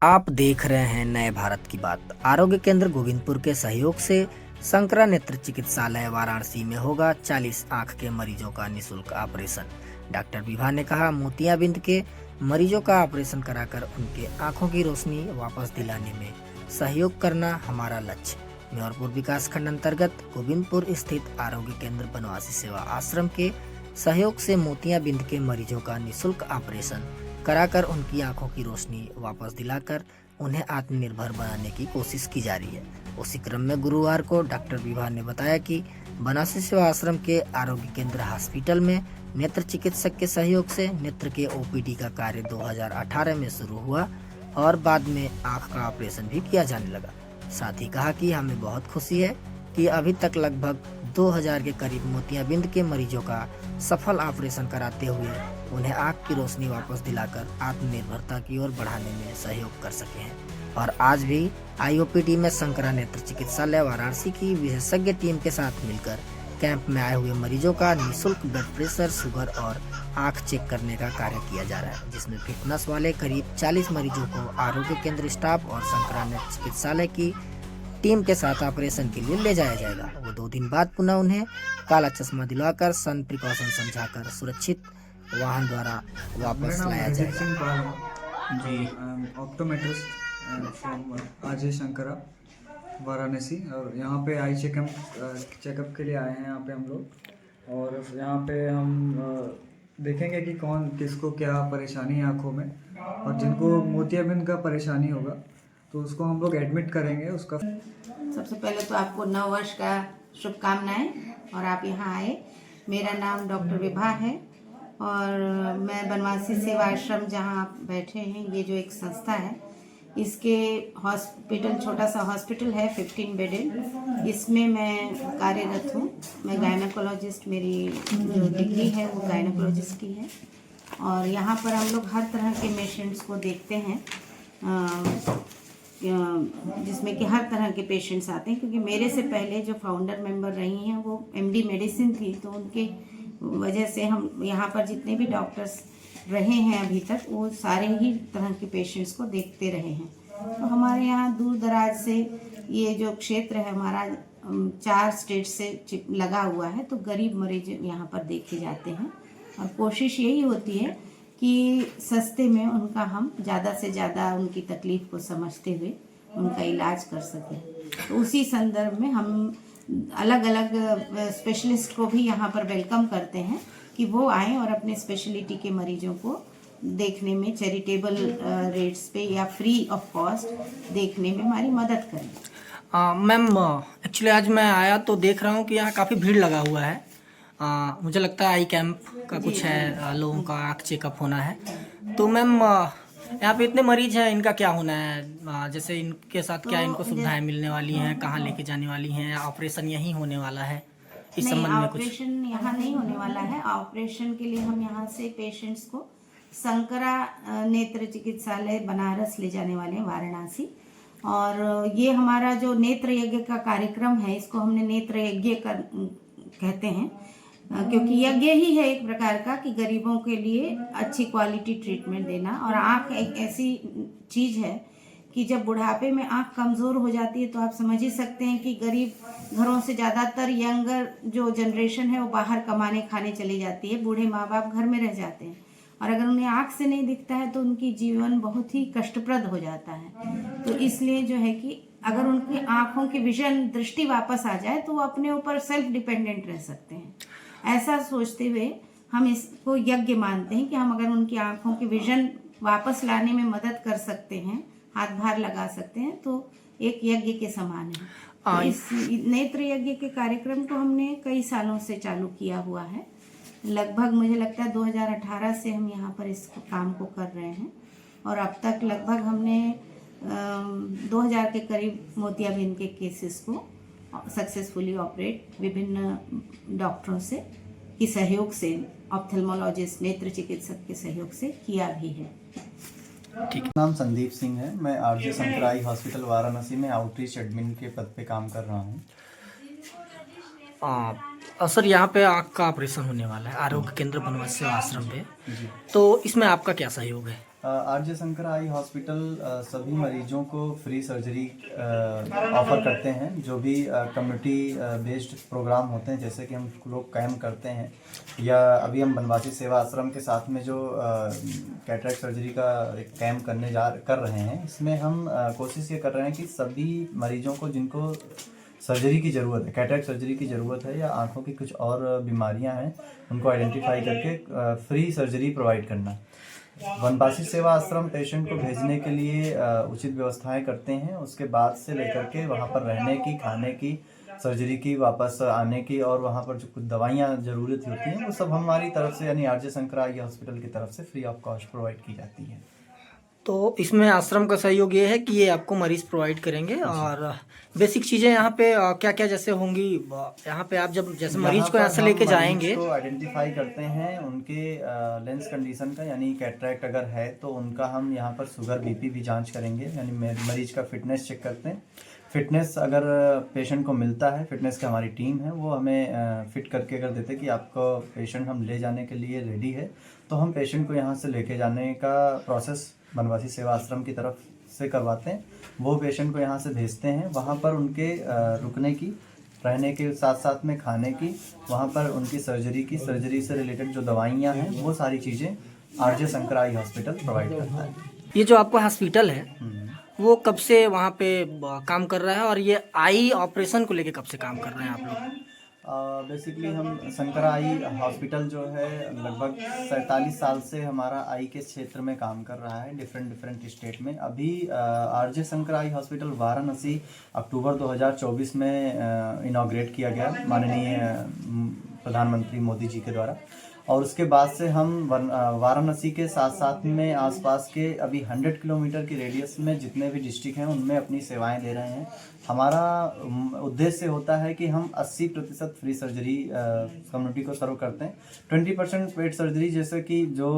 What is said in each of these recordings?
आप देख रहे हैं नए भारत की बात। आरोग्य केंद्र गोविंदपुर के सहयोग से संकरा नेत्र चिकित्सालय वाराणसी में होगा 40 आंख के मरीजों का निशुल्क ऑपरेशन। डॉक्टर विभा ने कहा, मोतियाबिंद के मरीजों का ऑपरेशन कराकर उनके आंखों की रोशनी वापस दिलाने में सहयोग करना हमारा लक्ष्य। म्योरपुर विकास खंड अंतर्गत गोविंदपुर स्थित आरोग्य केंद्र बनवासी सेवा आश्रम के सहयोग से मोतियाबिंद के मरीजों का निशुल्क ऑपरेशन कराकर उनकी आंखों की रोशनी वापस दिलाकर उन्हें आत्मनिर्भर बनाने की कोशिश की जा रही है। उसी क्रम में गुरुवार को डॉक्टर विभा ने बताया कि बनवासी सेवा आश्रम के आरोग्य केंद्र हॉस्पिटल में नेत्र चिकित्सक के सहयोग से नेत्र के ओपीडी का कार्य 2018 में शुरू हुआ और बाद में आंख का ऑपरेशन भी किया जाने लगा। साथ ही कहा कि हमें बहुत खुशी है कि अभी तक लगभग 2000 के करीब मोतियाबिंद के मरीजों का सफल ऑपरेशन कराते हुए उन्हें आंख की रोशनी वापस दिलाकर आत्मनिर्भरता की ओर बढ़ाने में सहयोग कर सके हैं। और आज भी आईओपीडी में संकरा नेत्र चिकित्सालय वाराणसी की विशेषज्ञ टीम के साथ मिलकर कैंप में आए हुए मरीजों का निःशुल्क ब्लड प्रेशर, शुगर और आंख चेक करने का कार्य किया जा रहा है, जिसमें फिटनेस वाले करीब 40 मरीजों को आरोग्य केंद्र स्टाफ और संकरा नेत्र चिकित्सालय की टीम के साथ ऑपरेशन के लिए ले जाया जाएगा। वो 2 दिन बाद पुनः उन्हें काला चश्मा दिलवाकर सन प्रिकॉशन समझाकर सुरक्षित वाहन द्वारा वापस लाया जाएगा। जी, ऑप्टोमेट्रिस्ट फ्रॉम अजय शंकरा वाराणसी, और यहाँ पे आई चेकअप के लिए आए हैं यहाँ पे हम लोग। और यहाँ पे हम देखेंगे कि कौन किसको क्या परेशानी है आँखों में, और जिनको मोतियाबिंद का परेशानी होगा तो उसको हम लोग एडमिट करेंगे। उसका सबसे पहले तो आपको नव वर्ष का शुभकामनाएं, और आप यहाँ आए। मेरा नाम डॉक्टर विभा है और मैं बनवासी सेवा आश्रम जहाँ आप बैठे हैं, ये जो एक संस्था है, इसके हॉस्पिटल, छोटा सा हॉस्पिटल है 15 बेडेड, इसमें मैं कार्यरत हूँ। मैं गायनेकोलॉजिस्ट, मेरी जो डिग्री है वो गायनेकोलॉजिस्ट की है। और यहाँ पर हम लोग हर तरह के पेशेंट्स को देखते हैं, जिसमें कि हर तरह के पेशेंट्स आते हैं। क्योंकि मेरे से पहले जो फाउंडर मेंबर रही हैं वो एमडी मेडिसिन थी, तो उनके वजह से हम यहाँ पर जितने भी डॉक्टर्स रहे हैं अभी तक, वो सारे ही तरह के पेशेंट्स को देखते रहे हैं। तो हमारे यहाँ दूर दराज से ये जो क्षेत्र है हमारा 4 स्टेट से लगा हुआ है, तो गरीब मरीज यहाँ पर देखे जाते हैं। और कोशिश यही होती है कि सस्ते में उनका हम ज़्यादा से ज़्यादा उनकी तकलीफ़ को समझते हुए उनका इलाज कर सकें। तो उसी संदर्भ में हम अलग अलग स्पेशलिस्ट को भी यहाँ पर वेलकम करते हैं कि वो आएँ और अपने स्पेशलिटी के मरीजों को देखने में चैरिटेबल रेट्स पे या फ्री ऑफ कॉस्ट देखने में हमारी मदद करें। मैम, एक्चुअली आज मैं आया तो देख रहा हूँ कि यहाँ काफ़ी भीड़ लगा हुआ है। मुझे लगता है आई कैंप का कुछ है, लोगों का आँख चेकअप होना है। तो मैम, यहाँ पे इतने मरीज हैं, इनका क्या होना है? जैसे इनके साथ क्या इनको सुविधाएं मिलने वाली हैं, कहाँ लेके जाने वाली हैं? ऑपरेशन यहीं होने वाला है? इस संबंध में कुछ? ऑपरेशन यहाँ नहीं होने वाला है। ऑपरेशन के लिए हम यहाँ से पेशेंट्स को संकरा नेत्र चिकित्सालय बनारस ले जाने वाले हैं, वाराणसी। और ये हमारा जो नेत्र यज्ञ का कार्यक्रम है, इसको हमने नेत्र यज्ञ कहते हैं, क्योंकि यज्ञ ही है एक प्रकार का कि गरीबों के लिए अच्छी क्वालिटी ट्रीटमेंट देना। और आँख एक ऐसी चीज़ है कि जब बुढ़ापे में आँख कमज़ोर हो जाती है तो आप समझ ही सकते हैं कि गरीब घरों से ज़्यादातर यंगर जो जनरेशन है वो बाहर कमाने खाने चली जाती है, बूढ़े माँ बाप घर में रह जाते हैं। और अगर उन्हें आँख से नहीं दिखता है तो उनकी जीवन बहुत ही कष्टप्रद हो जाता है। तो इसलिए जो है कि अगर उनकी आँखों की विजन, दृष्टि वापस आ जाए तो वो अपने ऊपर सेल्फ डिपेंडेंट रह सकते हैं। ऐसा सोचते हुए हम इसको यज्ञ मानते हैं कि हम अगर उनकी आँखों की विजन वापस लाने में मदद कर सकते हैं, हाथ भार लगा सकते हैं, तो एक यज्ञ के समान है। तो इस नेत्र यज्ञ के कार्यक्रम को हमने कई सालों से चालू किया हुआ है। लगभग मुझे लगता है 2018 से हम यहाँ पर इस काम को कर रहे हैं, और अब तक लगभग हमने 2000 के करीब मोतियाबिंद के केसेस को सक्सेसफुली ऑपरेट विभिन्न डॉक्टरों से की सहयोग से, ऑप्थेल्मोलॉजिस्ट, नेत्र चिकित्सक के सहयोग से किया भी है। ठीक। नाम संदीप सिंह है। मैं आरजे संकराई हॉस्पिटल वाराणसी में आउटरीच एडमिन के पद पे काम कर रहा हूँ। सर, यहाँ पे आँख का ऑपरेशन होने वाला है आरोग्य केंद्र बनवासी सेवा आश्रम पे, तो इसमें आपका क्या सहयोग है? आरजे शंकर आई हॉस्पिटल सभी मरीजों को फ्री सर्जरी ऑफर करते हैं। जो भी कम्युनिटी बेस्ड प्रोग्राम होते हैं, जैसे कि हम लोग कैम्प करते हैं, या अभी हम बनवासी सेवा आश्रम के साथ में जो कैटरेक्ट सर्जरी का एक कैम्प कर रहे हैं, इसमें हम कोशिश ये कर रहे हैं कि सभी मरीजों को जिनको सर्जरी की ज़रूरत है, कैटरेक्ट सर्जरी की ज़रूरत है, या आँखों की कुछ और बीमारियां हैं, उनको आइडेंटिफाई करके फ्री सर्जरी प्रोवाइड करना। बनवासी सेवा आश्रम पेशेंट को भेजने के लिए उचित व्यवस्थाएं करते हैं। उसके बाद से लेकर के वहाँ पर रहने की, खाने की, सर्जरी की, वापस आने की, और वहाँ पर जो कुछ दवाइयाँ ज़रूरत होती हैं वो सब हमारी तरफ से, यानी आरजे शंकर आई हॉस्पिटल की तरफ से फ्री ऑफ कॉस्ट प्रोवाइड की जाती है। तो इसमें आश्रम का सहयोग ये है कि ये आपको मरीज प्रोवाइड करेंगे, और बेसिक चीज़ें यहाँ पे क्या क्या जैसे होंगी यहाँ पे, आप जब जैसे मरीज को यहाँ से लेके जाएंगे तो आइडेंटिफाई करते हैं उनके लेंस कंडीशन का, यानी कैटरेक्ट अगर है तो उनका हम यहाँ पर शुगर बीपी भी जांच करेंगे, यानी मरीज का फिटनेस चेक करते हैं। फिटनेस अगर पेशेंट को मिलता है, फिटनेस की हमारी टीम है, वो हमें फिट करके अगर देते कि आपको पेशेंट हम ले जाने के लिए रेडी है, तो हम पेशेंट को यहाँ से लेके जाने का प्रोसेस बनवासी सेवा आश्रम की तरफ से करवाते हैं। वो पेशेंट को यहाँ से भेजते हैं, वहाँ पर उनके रुकने की, रहने के साथ साथ में खाने की, वहाँ पर उनकी सर्जरी से रिलेटेड जो दवाइयाँ हैं, वो सारी चीज़ें RJ Shankar eye hospital provide करता है। ये जो आपका हॉस्पिटल है वो कब से वहाँ पे काम कर रहा है, और ये आई ऑपरेशन को लेके कब से काम कर रहे हैं आप लोग? बेसिकली हम शंकर आई हॉस्पिटल जो है लगभग 47 साल से हमारा आई के क्षेत्र में काम कर रहा है, डिफरेंट स्टेट में। अभी RJ Shankar eye hospital Varanasi October 2024 में इनॉग्रेट किया गया माननीय प्रधानमंत्री मोदी जी के द्वारा, और उसके बाद से हम वाराणसी के साथ साथ में आसपास के अभी 100 किलोमीटर की रेडियस में जितने भी डिस्ट्रिक्ट हैं उनमें अपनी सेवाएं दे रहे हैं। हमारा उद्देश्य होता है कि हम 80% फ्री सर्जरी कम्युनिटी को सर्व करते हैं, 20% पेड सर्जरी, जैसे कि जो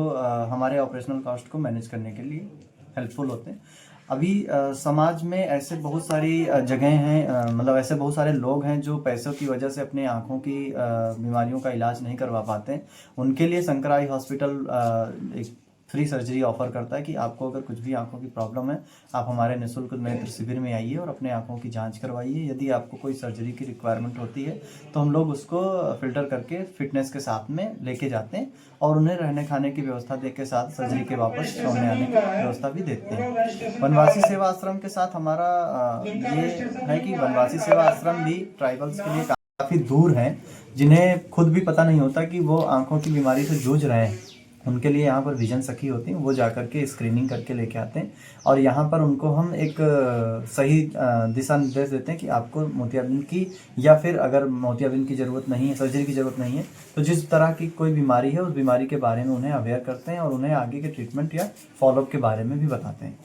हमारे ऑपरेशनल कॉस्ट को मैनेज करने के लिए हेल्पफुल होते हैं। अभी समाज में ऐसे बहुत सारी जगह हैं, मतलब ऐसे बहुत सारे लोग हैं जो पैसों की वजह से अपने आँखों की बीमारियों का इलाज नहीं करवा पाते हैं। उनके लिए शंकर आई हॉस्पिटल एक फ्री सर्जरी ऑफर करता है कि आपको अगर कुछ भी आंखों की प्रॉब्लम है, आप हमारे निःशुल्क नेत्र शिविर में आइए और अपने आंखों की जांच करवाइए। यदि आपको कोई सर्जरी की रिक्वायरमेंट होती है तो हम लोग उसको फिल्टर करके फिटनेस के साथ में लेके जाते हैं, और उन्हें रहने खाने की व्यवस्था दे के साथ सर्जरी के वापस सोने आने की व्यवस्था भी देते हैं। बनवासी सेवा आश्रम के साथ हमारा ये है कि बनवासी सेवा आश्रम भी ट्राइबल्स के लिए काफ़ी दूर हैं, जिन्हें खुद भी पता नहीं होता कि वो आंखों की बीमारी से जूझ रहे हैं। उनके लिए यहाँ पर विजन सखी होती हैं, वो जा कर के स्क्रीनिंग करके लेके आते हैं, और यहाँ पर उनको हम एक सही दिशा निर्देश देते हैं कि आपको मोतियाबिंद की, या फिर अगर मोतियाबिंद की ज़रूरत नहीं है, सर्जरी की ज़रूरत नहीं है, तो जिस तरह की कोई बीमारी है उस बीमारी के बारे में उन्हें अवेयर करते हैं और उन्हें आगे के ट्रीटमेंट या फॉलोअप के बारे में भी बताते हैं।